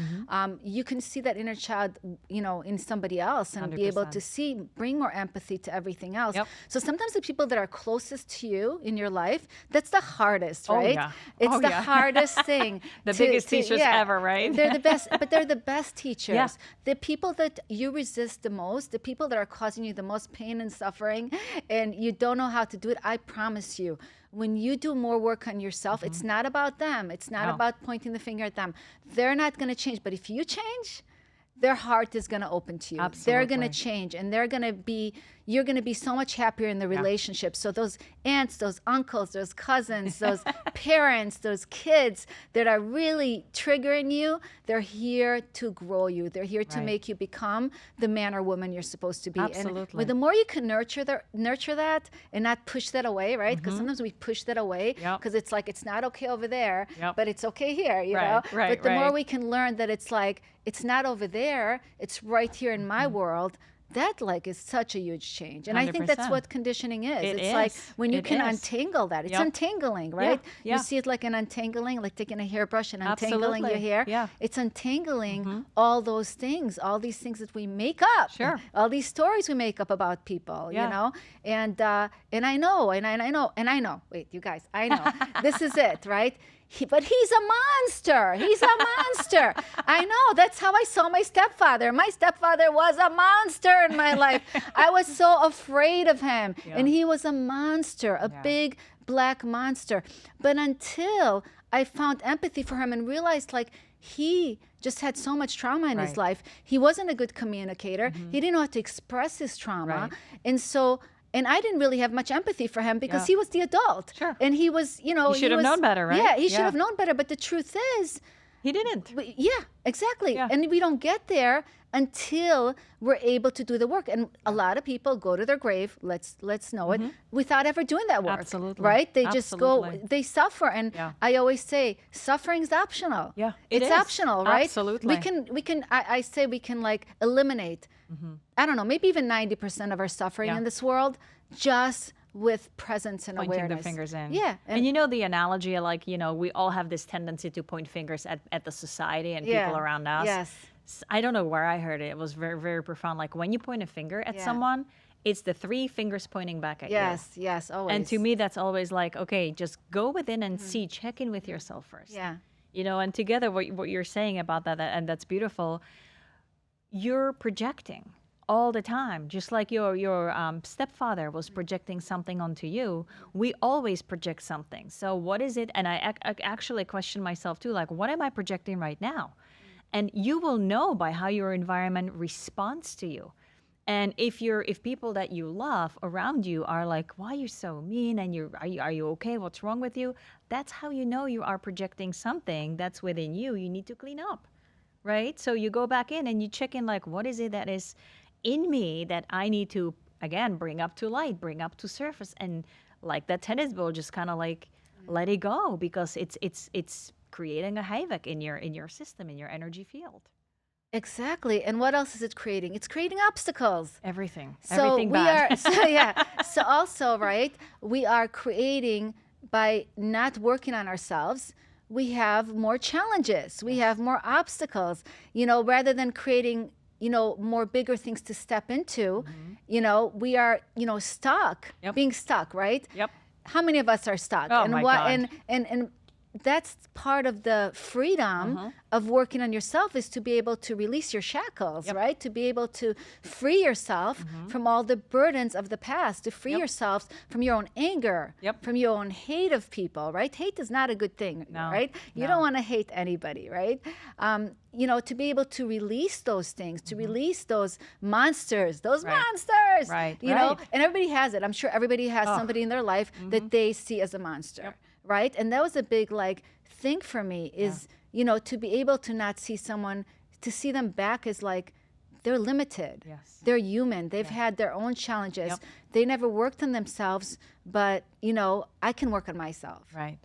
you can see that inner child, in somebody else and be able to 100%. bring more empathy to everything else. Yep. So sometimes the people that are closest to you in your life, that's the hardest, Oh, right? yeah. It's Oh, the yeah. hardest thing. The biggest teachers ever, right? They're the best, but they're the best teachers. Yeah. The people that you resist the most, the people that are causing you the most pain and suffering, and you don't know how to do it, I promise you, when you do more work on yourself, it's not about them. It's not about pointing the finger at them. They're not going to change. But if you change, their heart is going to open to you. They're going to Absolutely. change, and you're going to be so much happier in the relationship. So those aunts, those uncles, those cousins, those parents, those kids that are really triggering you, they're here to grow you. They're here to make you become the man or woman you're supposed to be. Absolutely. And the more you can nurture that and not push that away, right? Because sometimes we push that away because it's like, it's not okay over there, but it's okay here, you know? But the more we can learn that it's like, it's not over there, it's right here in my world, that like is such a huge change. And I think that's 100%. what conditioning is. It It's like is. when you It can is. untangle that. It's untangling, right? Yeah. You see it like an untangling, like taking a hairbrush and untangling your Absolutely. hair. Yeah. It's untangling all those things, all these things that we make up. Sure. All these stories we make up about people, you know? And I know, wait, you guys, I know. This is it, right? But he's a monster. He's a monster. I know. That's how I saw my stepfather. My stepfather was a monster in my life. I was so afraid of him. Yeah. And he was a monster, a Yeah. big black monster. But until I found empathy for him and realized like he just had so much trauma in his Right. life. He wasn't a good communicator. He didn't know how to express his trauma. Right. And so, and I didn't really have much empathy for him because Yeah. he was the adult. Sure. And he was, you know, He should have was- known better, right? Yeah, he should Yeah. have known better. But the truth is, He didn't. yeah, exactly. Yeah. And we don't get there until we're able to do the work. And a lot of people go to their grave, let's know it, without ever doing that work. Mm-hmm. Absolutely. Right? They just go, Absolutely. they suffer. And Yeah. I always say, suffering's optional. Yeah, it it's is. optional, right? Absolutely. We can, I say we can like eliminate, I don't know, maybe even 90% of our suffering Yeah. in this world just with presence and Pointing awareness. the fingers in. Yeah. And you know the analogy, like, you know, we all have this tendency to point fingers at the society and Yeah. people around us. Yes. I don't know where I heard it. It was very, very profound. Like when you point a finger at Yeah. someone, it's the three fingers pointing back at you. Yes, yes, always. And to me, that's always like, okay, just go within and see, check in with yourself first. Yeah. You know, and together, what you're saying about that, and that's beautiful, you're projecting all the time, just like your stepfather was projecting something onto you. We always project something. So what is it? And I actually question myself too, like, what am I projecting right now? And you will know by how your environment responds to you. And if people that you love around you are like, why are you so mean? And are you okay? What's wrong with you? That's how you know you are projecting something that's within you. You need to clean up, right? So you go back in and you check in, like, what is it that is in me that I need to, again, bring up to light, bring up to surface, and like that tennis ball, just kind of like let it go, because it's creating a havoc in your system, in your energy field. Exactly. And what else is it creating? It's creating obstacles. Everything So we bad. are, so yeah. So also, right, we are creating, by not working on ourselves, we have more challenges. We have more obstacles, you know, rather than creating, you know, more bigger things to step into, you know, we are, you know, stuck, Yep. being stuck, right? Yep. How many of us are stuck? Oh and my God. And that's part of the freedom of working on yourself, is to be able to release your shackles, Yep. right? To be able to free yourself from all the burdens of the past, to free Yep. yourself from your own anger, Yep. from your own hate of people, right? Hate is not a good thing, No, right? You no. don't want to hate anybody, right? You know, to be able to release those things, to release those monsters, Right. monsters, Right, you know, right. and everybody has it. I'm sure everybody has somebody in their life that they see as a monster, right? And that was a big like thing for me, is, you know, to be able to not see someone, to see them back as like they're limited. Yes. They're human. They've had their own challenges. Yep. They never worked on themselves, but, you know, I can work on myself. Right.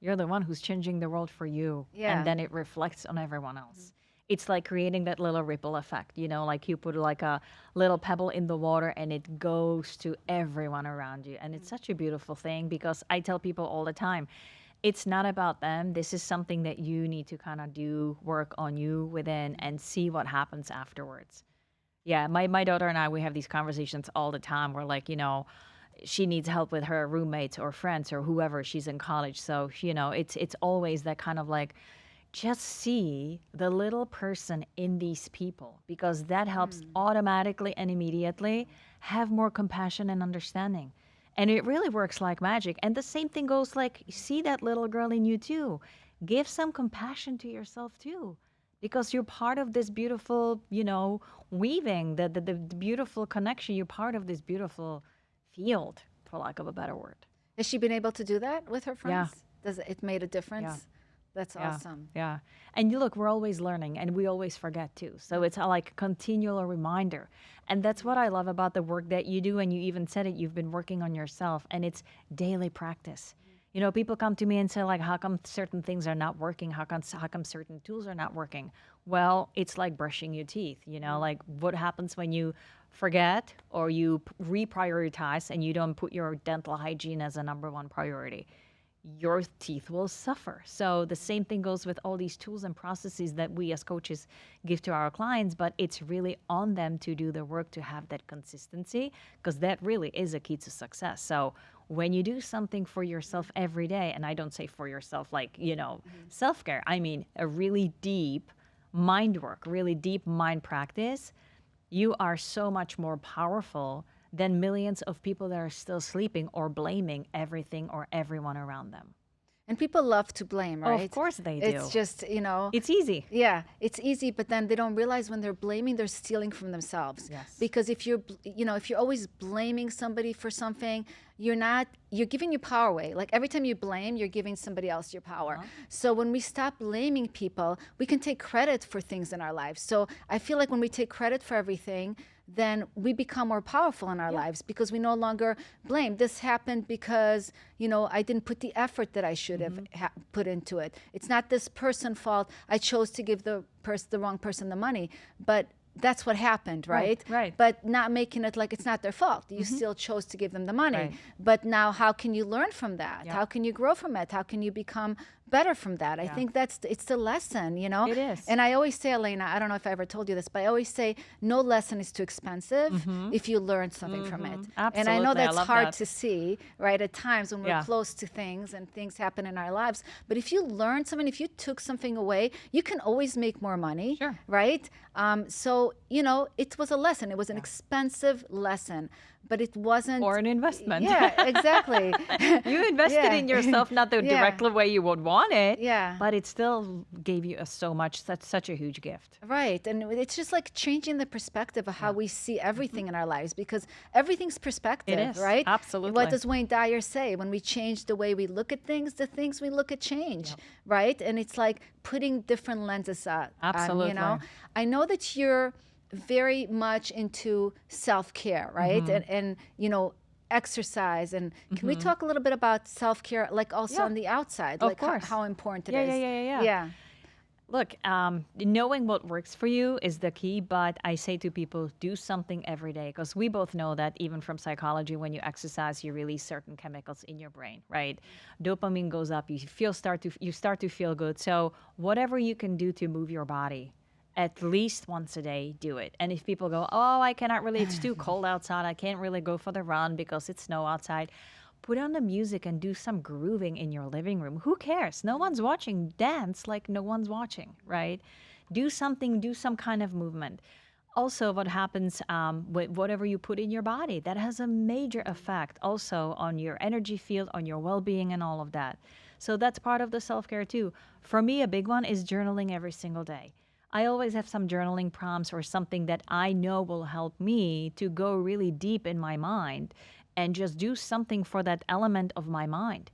You're the one who's changing the world for you. Yeah. And then it reflects on everyone else. It's like creating that little ripple effect, you know, like you put like a little pebble in the water and it goes to everyone around you. And it's such a beautiful thing, because I tell people all the time, it's not about them. This is something that you need to kind of do work on you within and see what happens afterwards. Yeah, my daughter and I, we have these conversations all the time. We're like, you know, she needs help with her roommates or friends or whoever. She's in college. So, you know, it's always that kind of like, just see the little person in these people, because that helps automatically and immediately have more compassion and understanding. And it really works like magic. And the same thing goes, like, see that little girl in you too. Give some compassion to yourself too, because you're part of this beautiful, you know, weaving, the beautiful connection. You're part of this beautiful field, for lack of a better word. Has she been able to do that with her Yeah. friends? Does it made a difference? Yeah. That's Yeah, awesome. Yeah. And you look, we're always learning and we always forget too. So it's a like continual reminder. And that's what I love about the work that you do. And you even said it, you've been working on yourself, and it's daily practice. You know, people come to me and say, like, how come certain things are not working? How come certain tools are not working? Well, it's like brushing your teeth, you know, like what happens when you forget or you reprioritize and you don't put your dental hygiene as a number one priority? Your teeth will suffer. So the same thing goes with all these tools and processes that we as coaches give to our clients, but it's really on them to do the work to have that consistency, because that really is a key to success. So when you do something for yourself every day, and I don't say for yourself like, self-care, I mean a really deep mind work, really deep mind practice, you are so much more powerful than millions of people that are still sleeping or blaming everything or everyone around them. And people love to blame, Oh, of right? course they It's do. just, It's easy. yeah, it's easy, but then they don't realize when they're blaming, they're stealing from themselves. Yes. Because if you're always blaming somebody for something, you're giving your power away. Like every time you blame, you're giving somebody else your power. So when we stop blaming people, we can take credit for things in our lives. So I feel like when we take credit for everything, then we become more powerful in our lives because we no longer blame. This happened because, I didn't put the effort that I should have put into it. It's not this person's fault. I chose to give the wrong person the money, but that's what happened, right? Right. But not making it like it's not their fault. You still chose to give them the money. Right. But now how can you learn from that? Yeah. How can you grow from it? How can you become better from that? I think it's the lesson, It is. And I always say, Alena, I don't know if I ever told you this, but I always say no lesson is too expensive if you learn something from it. And I know Absolutely. I that's love hard that. to see, right, at times when we're Yeah. close to things and things happen in our lives. But if you learn something, if you took something away, you can always make more money, Sure. right? So, it was a lesson. It was an expensive lesson, but it wasn't. Or an investment. Yeah, exactly. You invested Yeah. in yourself, not the Yeah. direct way you would want it. Yeah. But it still gave you such a huge gift. Right. And it's just like changing the perspective of how we see everything in our lives because everything's perspective, It is. right? Absolutely. What does Wayne Dyer say? When we change the way we look at things, the things we look at change, right? And it's like putting different lenses on, Absolutely. I know that you're very much into self-care, right? And exercise. And can we talk a little bit about self-care, like also Yeah. on the outside, Of like course. how important it Yeah, is? yeah. Look, knowing what works for you is the key, but I say to people, do something every day because we both know that even from psychology, when you exercise, you release certain chemicals in your brain, right? Dopamine goes up, you start to feel good. So whatever you can do to move your body, at least once a day, do it. And if people go, oh, I cannot really, it's too cold outside, I can't really go for the run because it's snow outside. Put on the music and do some grooving in your living room. Who cares? No one's watching. Dance like no one's watching, right? Do something, do some kind of movement. Also, what happens with whatever you put in your body, that has a major effect also on your energy field, on your well-being and all of that. So that's part of the self-care too. For me, a big one is journaling every single day. I always have some journaling prompts or something that I know will help me to go really deep in my mind and just do something for that element of my mind,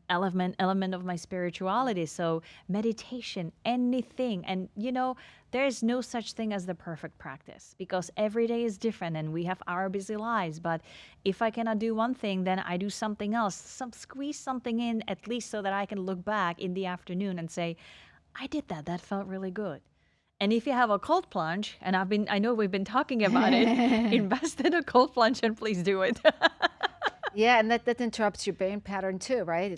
element of my spirituality. So meditation, anything. And there's no such thing as the perfect practice because every day is different and we have our busy lives. But if I cannot do one thing, then I do something else. Squeeze something in at least so that I can look back in the afternoon and say, I did that. That felt really good. And if you have a cold plunge, and I know we've been talking about it, invest in a cold plunge and please do it. Yeah, and that interrupts your brain pattern too, right?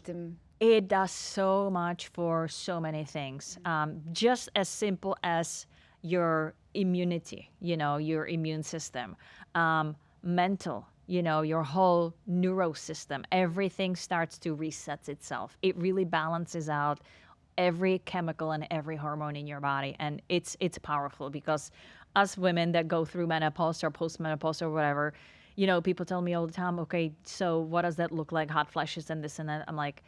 It does so much for so many things. Just as simple as your immunity, your immune system, mental, your whole neuro system, everything starts to reset itself. It really balances out every chemical and every hormone in your body. And it's powerful because us women that go through menopause or postmenopause or whatever, people tell me all the time, okay, so what does that look like? Hot flashes and this and that. I'm like,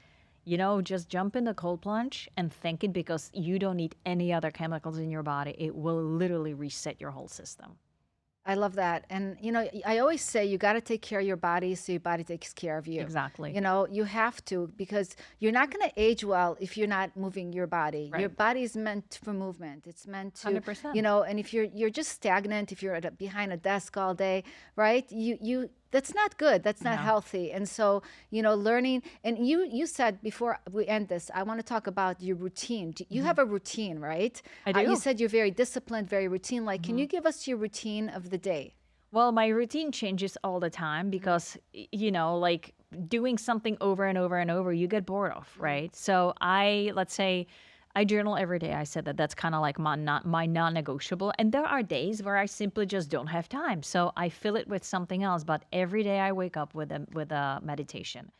just jump in the cold plunge and thank it because you don't need any other chemicals in your body. It will literally reset your whole system. I love that. And, I always say you got to take care of your body so your body takes care of you. Exactly. You have to because you're not going to age well if you're not moving your body. Right. Your body is meant for movement. It's meant to, 100%. And if you're just stagnant, if you're behind a desk all day, right? You that's not good. That's not healthy. And so, learning, and you said before we end this, I want to talk about your routine. You have a routine, right? I do. You said you're very disciplined, very routine. Like, can you give us your routine of the day? Well, my routine changes all the time because, like doing something over and over and over, you get bored of, right? So let's say, I journal every day. I said that that's kind of like my non-negotiable. And there are days where I simply just don't have time, so I fill it with something else. But every day I wake up with a meditation.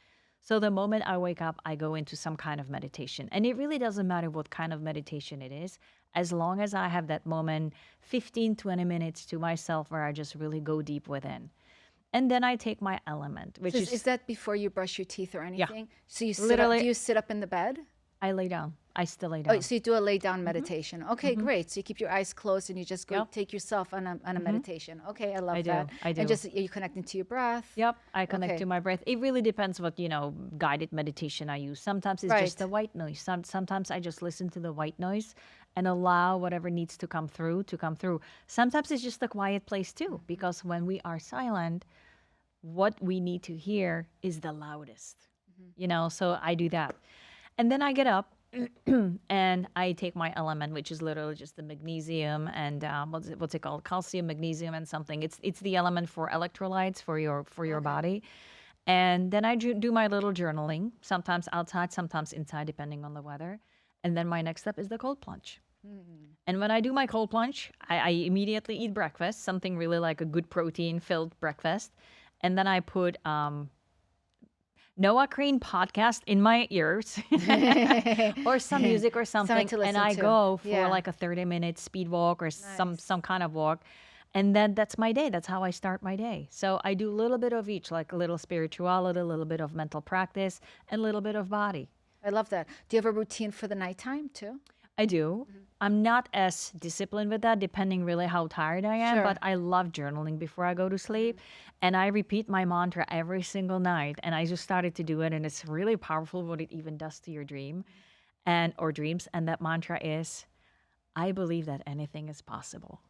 So the moment I wake up, I go into some kind of meditation, and it really doesn't matter what kind of meditation it is, as long as I have that moment, 15, 20 minutes to myself, where I just really go deep within. And then I take my element, which So is that before you brush your teeth or yeah, anything? So you sit up, literally do you sit up in the bed? I lay down. I still lay Oh, down. so you do a lay down meditation. Okay, great. So you keep your eyes closed and you just go Yep. take yourself on a meditation. Okay, I love I that. do. I And do. just you connecting to your breath. Yep, I connect Okay. to my breath. It really depends what, guided meditation I use. Sometimes it's just Right. the white noise. Sometimes I just listen to the white noise and allow whatever needs to come through to come through. Sometimes it's just a quiet place too, because when we are silent, what we need to hear is the loudest. So I do that. And then I get up and I take my element, which is literally just the magnesium and what's it called? Calcium, magnesium, and something. It's the element for electrolytes for your body. And then I do my little journaling, sometimes outside, sometimes inside, depending on the weather. And then my next step is the cold plunge. And when I do my cold plunge, I immediately eat breakfast, something really like a good protein-filled breakfast. And then I put Noah Crane podcast in my ears or some music or something, to and listen I to. go for Yeah. like a 30-minute speed walk or Nice. some kind of walk. And then that's my day. That's how I start my day. So I do a little bit of each, like a little spirituality, a little bit of mental practice, and a little bit of body. I love that. Do you have a routine for the nighttime too? I do. I'm not as disciplined with that, depending really how tired I am, Sure. but I love journaling before I go to sleep. And I repeat my mantra every single night. And I just started to do it, and it's really powerful what it even does to your dream or dreams. And that mantra is, I believe that anything is possible.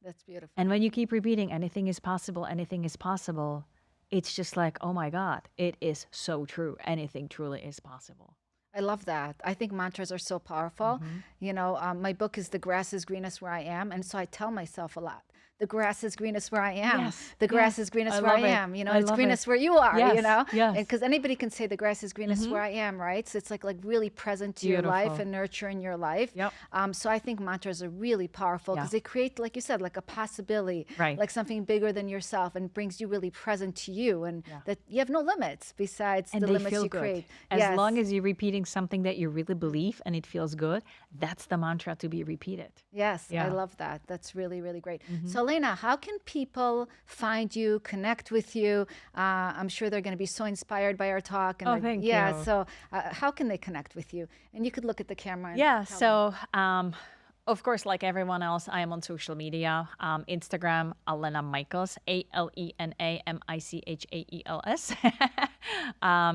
That's beautiful. And when you keep repeating, anything is possible, it's just like, oh my God, it is so true. Anything truly is possible. I love that. I think mantras are so powerful. My book is The Grass is Greenest Where I Am. And so I tell myself a lot. The grass is greenest where I am. Yes, The grass yes. is greenest I where I love it. am. I It's love greenest it. where you are, Yes, yes. Because anybody can say the grass is greenest where I am, right? So it's like really present to your life Beautiful. and nurturing your life. Yep. So I think mantras are really powerful because Yeah. they create, like you said, like a possibility, Right. like something bigger than yourself, and brings you really present to you, and Yeah. that you have no limits besides And the they limits feel you good. create. As Yes. long as you're repeating something that you really believe and it feels good, that's the mantra to be repeated. Yes, I Yeah. love that. That's really, really great. So, Alena, how can people find you, connect with you? I'm sure they're going to be so inspired by our talk. And Oh, thank yeah, you. so how can they connect with you? And you could look at the camera. And Yeah. tell So, of course, like everyone else, I am on social media. Instagram, Alena Michaels, ALENA MICHAELS.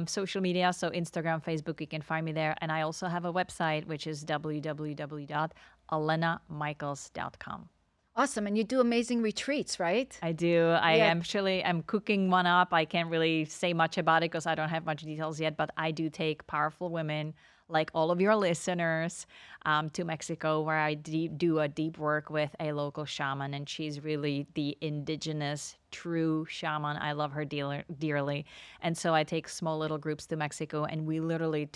Social media, so Instagram, Facebook, you can find me there. And I also have a website, which is www.alenamichaels.com. Awesome. And you do amazing retreats, right? I do. I Yeah. actually am cooking one up. I can't really say much about it because I don't have much details yet, but I do take powerful women like all of your listeners to Mexico, where I do a deep work with a local shaman, and she's really the indigenous true shaman. I love her dearly. And so I take small little groups to Mexico, and we literally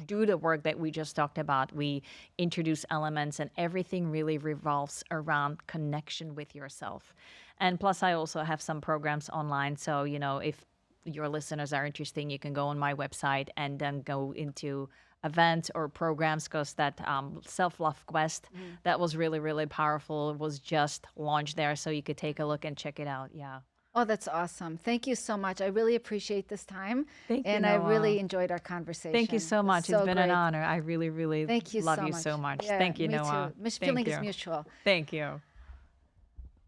do the work that we just talked about. We introduce elements, and everything really revolves around connection with yourself. And plus, I also have some programs online. So, if your listeners are interested, you can go on my website and then go into events or programs, because that self-love quest that was really, really powerful was just launched there, so you could take a look and check it out. Yeah. Oh, that's awesome. Thank you so much. I really appreciate this time. Thank you, And I really Noah. enjoyed our conversation. Thank you so It was much. so It's been an great. honor. I really, really Thank you love so you much. so much. Yeah, Thank you, me Noah. too. Thank Feeling is you. mutual. Thank you.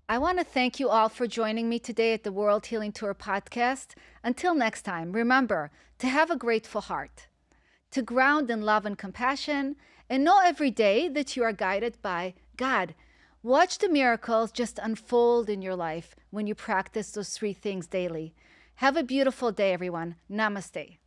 I want to thank you all for joining me today at the World Healing Tour podcast. Until next time, remember to have a grateful heart, to ground in love and compassion, and know every day that you are guided by God. Watch the miracles just unfold in your life when you practice those 3 things daily. Have a beautiful day, everyone. Namaste.